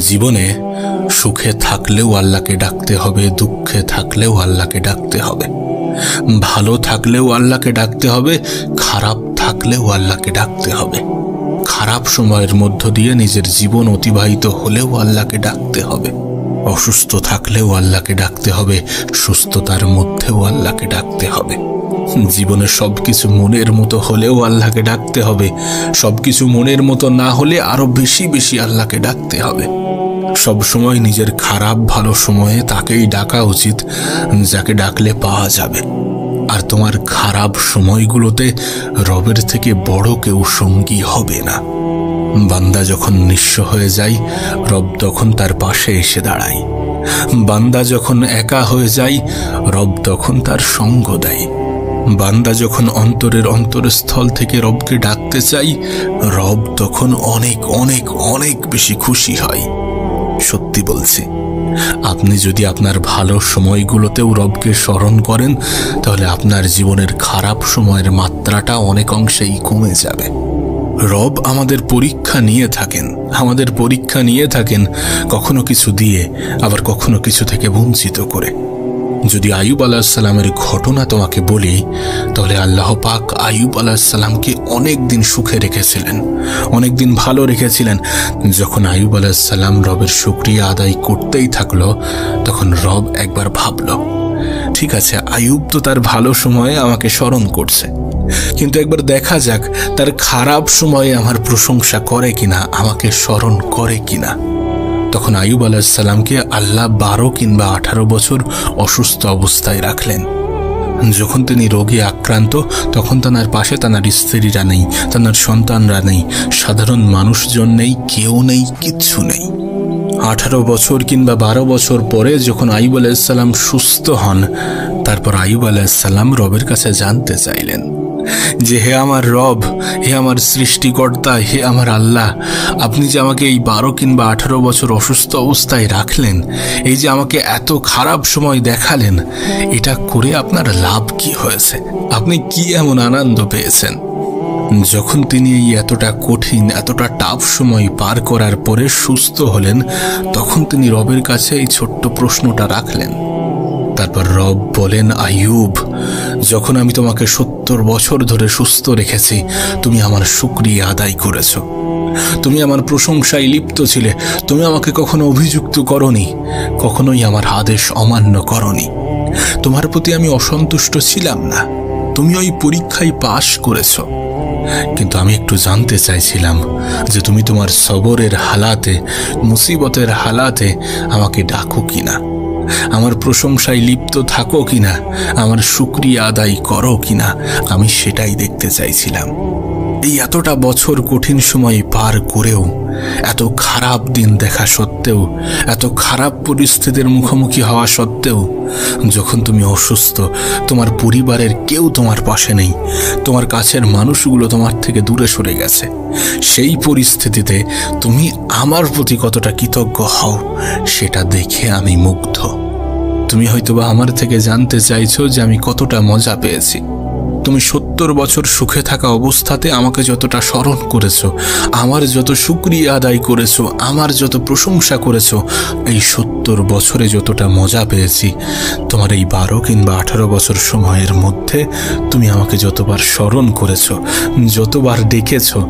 জীবনে সুখে থাকলেও আল্লাহকে ডাকতে হবে, দুঃখে থাকলেও আল্লাহকে ডাকতে হবে, ভালো থাকলেও আল্লাহকে ডাকতে হবে, খারাপ থাকলেও আল্লাহকে ডাকতে হবে। খারাপ সময়ের মধ্য দিয়ে নিজের জীবন অতিবাহিত হলেও আল্লাহকে ডাকতে হবে। অসুস্থ থাকলেও আল্লাহকে ডাকতে হবে, সুস্থতার মধ্যেও আল্লাহকে ডাকতে হবে। জীবনে সবকিছু মনের মতো হলেও আল্লাহকে ডাকতে হবে, সবকিছু মনের মতো না হলে আরো বেশি বেশি আল্লাহকে ডাকতে হবে। সব সময় নিজের খারাপ ভালো সময়ে তাকেই ডাকা উচিত যাকে ডাকলে পাওয়া যাবে। আর তোমার খারাপ সময়গুলোতে রবের থেকে বড় কেউ সঙ্গী হবে না। বান্দা যখন নিঃস্ব হয়ে যায়, রব তখন তার পাশে এসে দাঁড়ায়। বান্দা যখন একা হয়ে যায়, রব তখন তার সঙ্গ দেয়। বান্দা যখন অন্তরের অন্তরস্থল থেকে রবকে ডাকতে চাই, রব তখন অনেক অনেক অনেক বেশি খুশি হয়। সত্যি বলছি, আপনি যদি আপনার ভালো সময়গুলোতেও রবকে স্মরণ করেন, তাহলে আপনার জীবনের খারাপ সময়ের মাত্রাটা অনেক অংশেই কমে যাবে। রব আমাদের পরীক্ষা নিয়ে থাকেন, কখনো কিছু দিয়ে, আবার কখনো কিছু থেকে বঞ্চিত করে। যদি আইয়ুব আলাইহিসসালামের ঘটনা তোমাকে বলি, তাহলে আল্লাহ পাক আইয়ুব আলাইহিসসালামকে অনেক দিন সুখে রেখেছিলেন, অনেক দিন ভালো রেখেছিলেন। যখন আইয়ুব আলাইহিসসালাম রবের শুকরিয়া আদায় করতেই থাকলো, তখন রব একবার ভাবল, ঠিক আছে, আইয়ুব তো তার ভালো সময়ে আমাকে স্মরণ করছে, কিন্তু একবার দেখা যাক তার খারাপ সময়ে আমার প্রশংসা করে কিনা, আমাকে স্মরণ করে কিনা। তখন আইয়ুব আলাইহিসসালামকে আল্লাহ 12 কিংবা 18 বছর অসুস্থ অবস্থায় রাখলেন। যখন তিনি রোগে আক্রান্ত, তখন তার পাশে তার স্ত্রীরা নেই, তার সন্তানরা নেই, সাধারণ মানুষজন নেই, কেউ নেই, কিচ্ছু নেই। 18 বছর কিংবা 12 বছর পরে যখন আইয়ুব আলাইহিসসালাম সুস্থ হন, তারপর আইয়ুব আলাইহিসসালাম রবের কাছে জানতে চাইলেন যে, হে আমার রব, হে আমার সৃষ্টিকর্তা, হে আমার আল্লাহ, আপনি যে আমাকে এই 12 কিংবা 18 বছর অসুস্থ অবস্থায় রাখলেন, এই যে আমাকে এত খারাপ সময় দেখালেন, এটা করে আপনার লাভ কি হয়েছে? আপনি কি এমন আনন্দ পেয়েছেন? যখন তিনি এই এতটা কঠিন, এতটা টাফ সময় পার করার পরে সুস্থ হলেন, তখন তিনি রবের কাছে এই ছোট্ট প্রশ্নটা রাখলেন। তারপর রব বলেন, আইয়ুব, যখন আমি তোমাকে 70 বছর ধরে সুস্থ রেখেছি, তুমি আমার শুকরিয়া আদায় করেছ, তুমি আমার প্রশংসায় লিপ্ত ছিলে, তুমি আমাকে কখনো অভিযুক্ত করনি, কখনোই আমার আদেশ অমান্য করনি, তোমার প্রতি আমি অসন্তুষ্ট ছিলাম না, তুমি ওই পরীক্ষায় পাশ করেছ। কিন্তু আমি একটু জানতে চাইছিলাম যে তুমি তোমার সবরের হালাতে, মুসিবতের হালাতে আমাকে ডাকো কিনা, আমার প্রশংসায় লিপ্ত থাকো কিনা, আমার শুকরিয়া আদায় করো কিনা, আমি সেটাই দেখতে চাইছিলাম। এই এতটা বছর কঠিন সময় পার করেও, এত খারাপ দিন দেখা সত্ত্বেও, এত খারাপ পরিস্থিতির মুখোমুখি হওয়া সত্ত্বেও, যখন তুমি অসুস্থ, তোমার পরিবারের কেউ তোমার পাশে নেই, তোমার কাছের মানুষগুলো তোমার থেকে দূরে সরে গেছে, সেই পরিস্থিতিতে তুমি আমার প্রতি কতটা কৃতজ্ঞ হও, সেটা দেখে আমি মুগ্ধ। তুমি হয়তোবা আমার থেকে জানতে চাইছো যে আমি কতটা মজা পেয়েছি। তুমি 70 বছর সুখে থাকা অবস্থাতে আমাকে যতটা স্মরণ করেছো, আমার যত শুকরিয়া আদায় করেছো, আমার যত প্রশংসা করেছো, এই 70 বছরে যতটা মজা পেয়েছি, তোমার এই 12 কিংবা 18 বছর সময়ের মধ্যে তুমি আমাকে যতবার স্মরণ করেছো, যতবার ডেকেছো,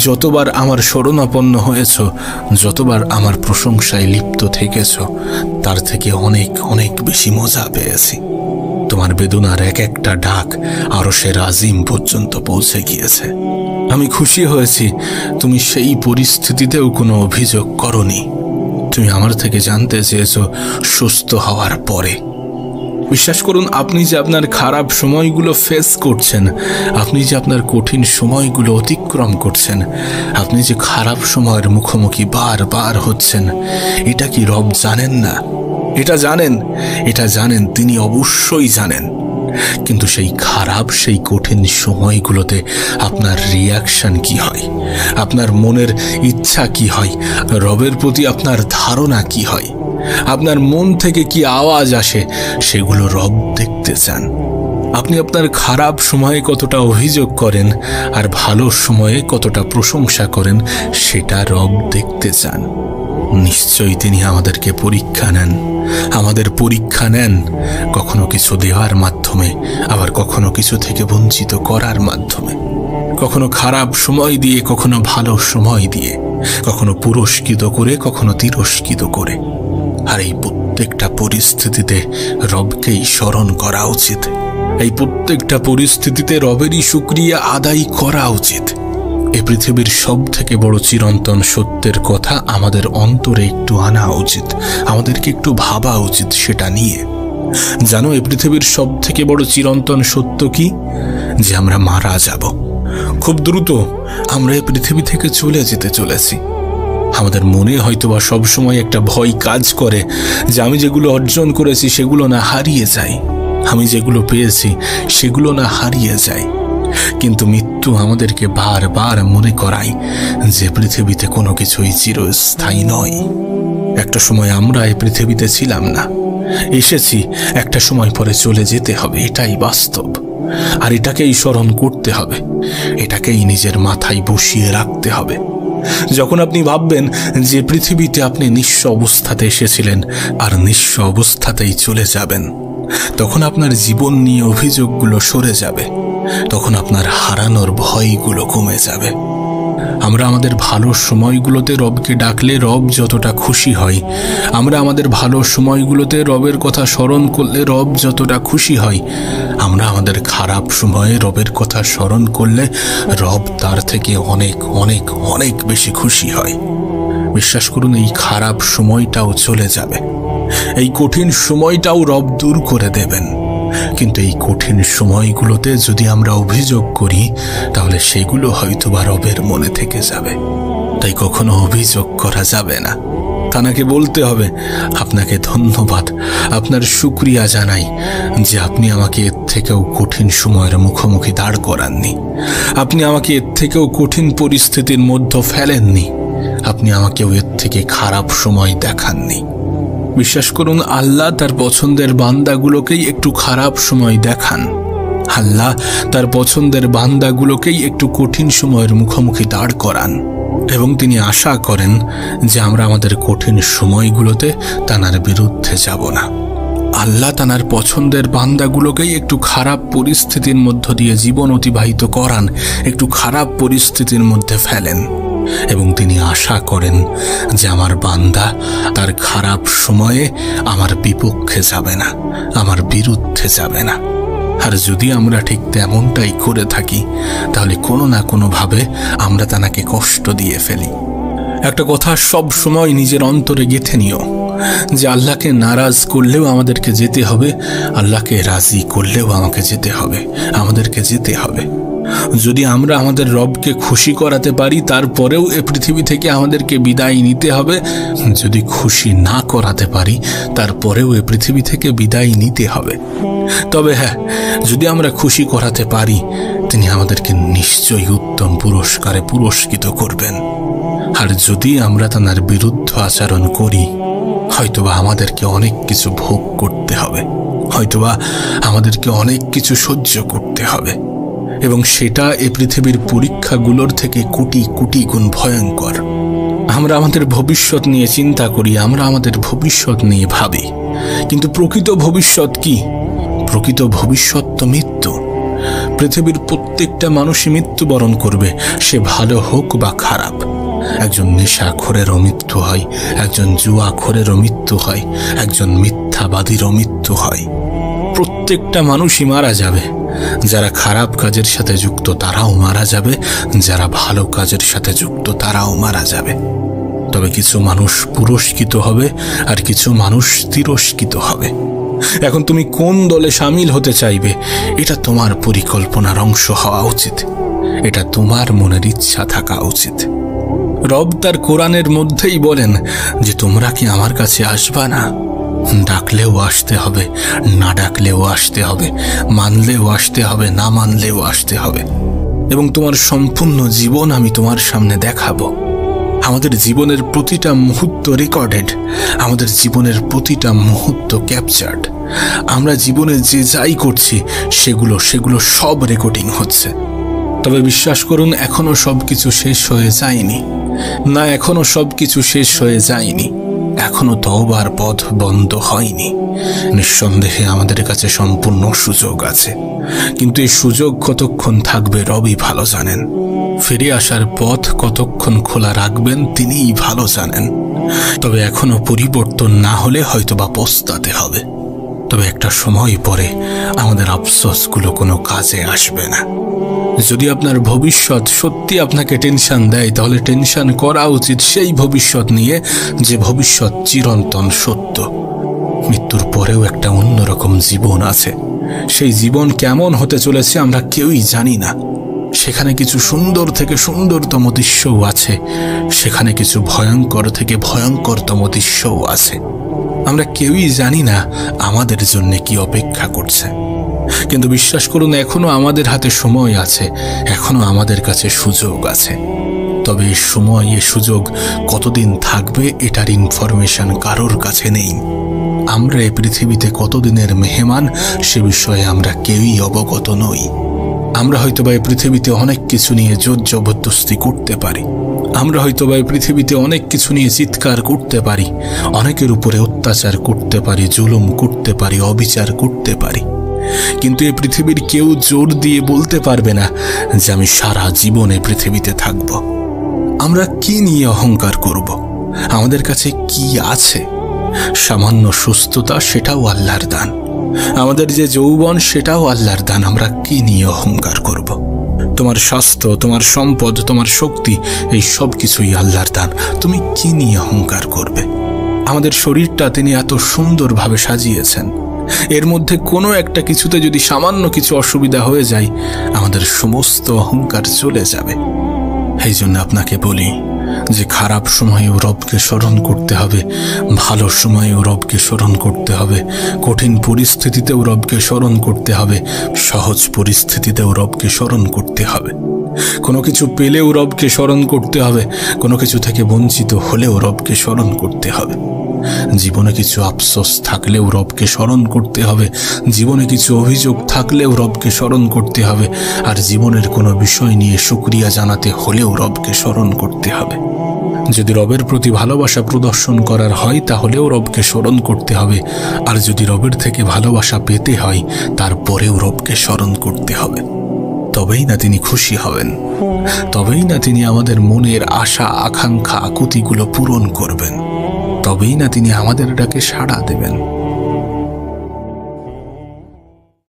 যতবার আমার শরণাপন্ন হয়েছো, যতবার আমার প্রশংসায় লিপ্ত থেকেছো, তার থেকে অনেক অনেক বেশি মজা পেয়েছি। তোমার বেদনার এক একটা ডাক আরশের আজিম পর্যন্ত পৌঁছে গিয়েছে। আমি খুশি হয়েছি তুমি সেই পরিস্থিতিতেও কোনো অভিযোগ করনি। তুমি আমার থেকে জানতে চেয়েছো সুস্থ হওয়ার পরে। বিশ্বাস করুন, আপনি যে আপনার খারাপ সময়গুলো ফেস করছেন, আপনি যে আপনার কঠিন সময়গুলো অতিক্রম করছেন, আপনি যে খারাপ সময়ের মুখোমুখি বারবার হচ্ছেন, এটা কি রব জানেন না? এটা জানেন, তিনি অবশ্যই জানেন। কিন্তু সেই খারাপ, সেই কঠিন সময়গুলোতে আপনার রিয়াকশন কি হয়, আপনার মনের ইচ্ছা কি হয়, রবের প্রতি আপনার ধারণা কি হয়, আপনার মন থেকে কি আওয়াজ আসে, সেগুলো রব দেখতে চান। আপনি আপনার খারাপ সময়ে কতটা অভিযোগ করেন আর ভালো সময়ে কতটা প্রশংসা করেন সেটা রব দেখতে চান। নিশ্চয়ই তিনি আমাদেরকে পরীক্ষা নেন, আমাদের পরীক্ষা নেন, কখনো কিছু দেওয়ার মাধ্যমে, আবার কখনো কিছু থেকে বঞ্চিত করার মাধ্যমে, কখনো খারাপ সময় দিয়ে, কখনো ভালো সময় দিয়ে, কখনো পুরস্কৃত করে, কখনো তিরস্কৃত করে। আর এই প্রত্যেকটা পরিস্থিতিতে রবকেই স্মরণ করা উচিত। এই প্রত্যেকটা পরিস্থিতিতে রবেরই শুকরিয়া আদায় করা উচিত। এই পৃথিবীর সব থেকে বড় চিরন্তন সত্যের কথা আমাদের অন্তরে একটু আনা উচিত, আমাদেরকে একটু ভাবা উচিত সেটা নিয়ে। জানো, এই পৃথিবীর সব থেকে বড় চিরন্তন সত্য কি? যে আমরা মারা যাব। খুব দ্রুত আমরা এই পৃথিবী থেকে চলে যেতে চলেছি। আমাদের মনে হয়তোবা সবসময় একটা ভয় কাজ করে যে আমি যেগুলো অর্জন করেছি সেগুলো না হারিয়ে যায়, আমি যেগুলো পেয়েছি সেগুলো না হারিয়ে যায়। কিন্তু মৃত্যু আমাদেরকে বারবার মনে করায় যে পৃথিবীতে কোনো কিছুই চিরস্থায়ী নয়। একটা সময় আমরা এই পৃথিবীতে ছিলাম না, এসেছি, একটা সময় পরে চলে যেতে হবে, এটাই বাস্তব। আর এটাকেই স্মরণ করতে হবে, এটাকেই নিজের মাথায় বসিয়ে রাখতে হবে। যখন আপনি ভাববেন যে পৃথিবীতে আপনি নিঃস্ব অবস্থাতে এসেছিলেন আর নিঃস্ব অবস্থাতেই চলে যাবেন, তখন আপনার জীবন নিয়ে অভিযোগগুলো সরে যাবে, তখন আপনার হারানোর ভয়গুলো কমে যাবে। আমরা আমাদের ভালো সময়গুলোতে রবকে ডাকলে রব যতটা খুশি হয়, আমরা আমাদের ভালো সময়গুলোতে রবের কথা স্মরণ করলে রব যতটা খুশি হয়, আমরা আমাদের খারাপ সময়ে রবের কথা স্মরণ করলে রব তার থেকে অনেক অনেক অনেক বেশি খুশি হয়। বিশ্বাস করুন, এই খারাপ সময়টাও চলে যাবে, এই কঠিন সময়টাও রব দূর করে দেবেন। কিন্তু এই কঠিন সময়গুলোতে যদি আমরা অভিযোগ করি তাহলে সেগুলো হয়তোবা রবের মনে থেকে যাবে। তাই কখনো অভিযোগ করা যাবে না, তাকে বলতে হবে আপনাকে ধন্যবাদ, আপনার শুকরিয়া জানাই যে আপনি আমাকে এর থেকেও কঠিন সময়ের মুখোমুখি দাঁড় করাননি, আপনি আমাকে এর থেকেও কঠিন পরিস্থিতির মধ্যে ফেলেননি, আপনি আমাকেও এর থেকে খারাপ সময় দেখাননি। বিশ্বাস করুন, আল্লাহ তার পছন্দের বান্দাগুলোকেই একটু খারাপ সময় দেখান, আল্লাহ তার পছন্দের বান্দাগুলোকেই একটু কঠিন সময়ের মুখোমুখি দাঁড় করান, এবং তিনি আশা করেন যে আমরা আমাদের কঠিন সময়গুলোতে তার বিরুদ্ধে যাব না। আল্লাহ তার পছন্দের বান্দাগুলোকেই একটু খারাপ পরিস্থিতির মধ্য দিয়ে জীবন অতিবাহিত করান, একটু খারাপ পরিস্থিতির মধ্যে ফেলেন, এবং তিনি আশা করেন যে আমার বান্দা তার খারাপ সময়ে আমার বিপক্ষে যাবে না, আমার বিরুদ্ধে যাবে না। আর যদি আমরা ঠিক তেমনটাই করে থাকি তাহলে কোনো না কোনোভাবে আমরা তাকে কষ্ট দিয়ে ফেলি। একটা কথা সব সময় নিজের অন্তরে গেঁথে নিও যে আল্লাহকে নারাজ করলেও আমাদেরকে যেতে হবে, আল্লাহকে রাজি করলেও আমাকে যেতে হবে, আমাদেরকে যেতে হবে। যদি আমরা আমাদের রবকে খুশি করাতে পারি তারপরেও এ পৃথিবী থেকে আমাদেরকে বিদায় নিতে হবে, যদি খুশি না করাতে পারি তারপরেও এ পৃথিবী থেকে বিদায় নিতে হবে। তবে হ্যাঁ, যদি আমরা খুশি করাতে পারি তিনি আমাদেরকে নিশ্চয়ই উত্তম পুরস্কারে পুরস্কৃত করবেন। আর যদি আমরা তার বিরুদ্ধ আচরণ করি হয়তোবা আমাদেরকে অনেক কিছু ভোগ করতে হবে, হয়তোবা আমাদেরকে অনেক কিছু সহ্য করতে হবে, এবং সেটা এ পৃথিবীর পরীক্ষাগুলোর থেকে কোটি কোটি গুণ ভয়ঙ্কর। আমরা আমাদের ভবিষ্যৎ নিয়ে চিন্তা করি, আমরা আমাদের ভবিষ্যৎ নিয়ে ভাবি, কিন্তু প্রকৃত ভবিষ্যৎ কি? প্রকৃত ভবিষ্যৎ তো মৃত্যু। পৃথিবীর প্রত্যেকটা মানুষই মৃত্যুবরণ করবে, সে ভালো হোক বা খারাপ। একজন নেশাখোরেরও মৃত্যু হয়, একজন জুয়াখোরেরও মৃত্যু হয়, একজন মিথ্যাবাদীরও মৃত্যু হয়। প্রত্যেকটা মানুষই মারা যাবে। যারা খারাপ কাজের সাথে যুক্ত তারাও মারা যাবে, যারা ভালো কাজের সাথে যুক্ত তারাও মারা যাবে। তবে কিছু মানুষ পুরস্কৃত হবে আর কিছু মানুষ তিরস্কৃত হবে। এখন তুমি কোন দলে সামিল হতে চাইবে এটা তোমার পরিকল্পনার অংশ হওয়া উচিত, এটা তোমার মনের ইচ্ছা থাকা উচিত। রব তার কোরআনের মধ্যেই বলেন যে তোমরা কি আমার কাছে আসবা না? ডাকলেও আসতে হবে, না ডাকলেও আসতে হবে, মানলেও আসতে হবে, না মানলেও আসতে হবে, এবং তোমার সম্পূর্ণ জীবন আমি তোমার সামনে দেখাবো। আমাদের জীবনের প্রতিটা মুহূর্ত রেকর্ডেড, আমাদের জীবনের প্রতিটা মুহূর্ত ক্যাপচার্ড। আমরা জীবনে যে যাই করছি সেগুলো সব রেকর্ডিং হচ্ছে। তবে বিশ্বাস করুন, এখনো সবকিছু শেষ হয়ে যায়নি। না, এখনো সবকিছু শেষ হয়ে যায়নি। এখনো তওবার পথ বন্ধ হয়নি। নিঃসন্দেহে আমাদের কাছে সম্পূর্ণ সুযোগ আছে, কিন্তু এই সুযোগ কতক্ষণ থাকবে রবই ভালো জানেন। ফিরে আসার পথ কতক্ষণ খোলা রাখবেন তিনিই ভালো জানেন। তবে এখনো পরিবর্তন না হলে হয়তোবা পস্তাতে হবে। তবে একটা সময় পরে আমাদের আফসোসগুলো কোনো কাজে আসবে না। যদি আপনার ভবিষ্যৎ সত্যি আপনাকে টেনশন দেয়, তাহলে টেনশন করা উচিত সেই ভবিষ্যৎ নিয়ে যে ভবিষ্যৎ চিরন্তন সত্য। মৃত্যুর পরেও একটা অন্যরকম জীবন আছে। সেই জীবন কেমন হতে চলেছে আমরা কেউই জানি না। সেখানে কিছু সুন্দর থেকে সুন্দরতম দৃশ্যও আছে, সেখানে কিছু ভয়ঙ্কর থেকে ভয়ঙ্করতম দৃশ্যও আছে। আমরা কেউই জানি না আমাদের জন্য কি অপেক্ষা করছে। কিন্তু বিশ্বাস করুন, এখনো আমাদের হাতে সময় আছে, এখনো আমাদের কাছে সুযোগ আছে। তবে এই সময়, এই সুযোগ কতদিন থাকবে এটার ইনফরমেশন কারোর কাছে নেই। আমরা এই পৃথিবীতে কতদিনের মেহমান সে বিষয়ে আমরা কেউই অবগত নই। আমরা হয়তোবা এই পৃথিবীতে অনেক কিছু নিয়ে জোর জবরদস্তি করতে পারি। আমরা হয়তোবা এই পৃথিবীতে অনেক কিছু নিয়ে চিৎকার করতে পারি, অনেকের উপরে অত্যাচার করতে পারি, জুলুম করতে পারি, অবিচার করতে পারি। কিন্তু এই পৃথিবীর কেউ জোর দিয়ে বলতে পারবে না যে আমি সারা জীবনে পৃথিবীতে থাকব। আমরা কি নিয়ে অহংকার করব? আমাদের কাছে কি আছে? সামান্য সুস্থতা, সেটাও আল্লাহর দান। আমাদের যে যৌবন, সেটাও আল্লাহর দান। আমরা কি নিয়ে অহংকার করব? তোমার স্বাস্থ্য, তোমার সম্পদ, তোমার শক্তি, এই সব কিছুই আল্লাহর দান। তুমি কি নিয়ে অহংকার করবে? আমাদের শরীরটা তিনি এত সুন্দরভাবে সাজিয়েছেন। এর মধ্যে কোনো একটা কিছুতে যদি সামান্য কিছু অসুবিধা হয়ে যায়, আমাদের সমস্ত অহংকার চলে যাবে। এই জন্য আপনাকে বলি যে খারাপ সময়েও রবকে স্মরণ করতে হবে, ভালো সময়েও রবকে স্মরণ করতে হবে, কঠিন পরিস্থিতিতেও রবকে স্মরণ করতে হবে, সহজ পরিস্থিতিতেও রবকে স্মরণ করতে হবে। কোনো কিছু পেলেও রবকে স্মরণ করতে হবে, কোনো কিছু থেকে বঞ্চিত হলেও রবকে স্মরণ করতে হবে। জীবনে কিছু আফসোস থাকলেও রবকে স্মরণ করতে হবে, জীবনে কিছু অভিযোগ থাকলেও রবকে স্মরণ করতে হবে, আর জীবনের কোনো বিষয় নিয়ে শুকরিয়া জানাতে হলেও রবকে স্মরণ করতে হবে। যদি রবের প্রতি ভালোবাসা প্রদর্শন করার হয় তাহলেও রবকে স্মরণ করতে হবে, আর যদি রবের থেকে ভালোবাসা পেতে হয় তারপরেও রবকে স্মরণ করতে হবে। তবেই না তিনি খুশি হবেন, তবেই না তিনি আমাদের মনের আশা, আকাঙ্ক্ষা, আকুতিগুলো পূরণ করবেন, তবেই না তিনি আমাদের ডাকে সাড়া দেবেন।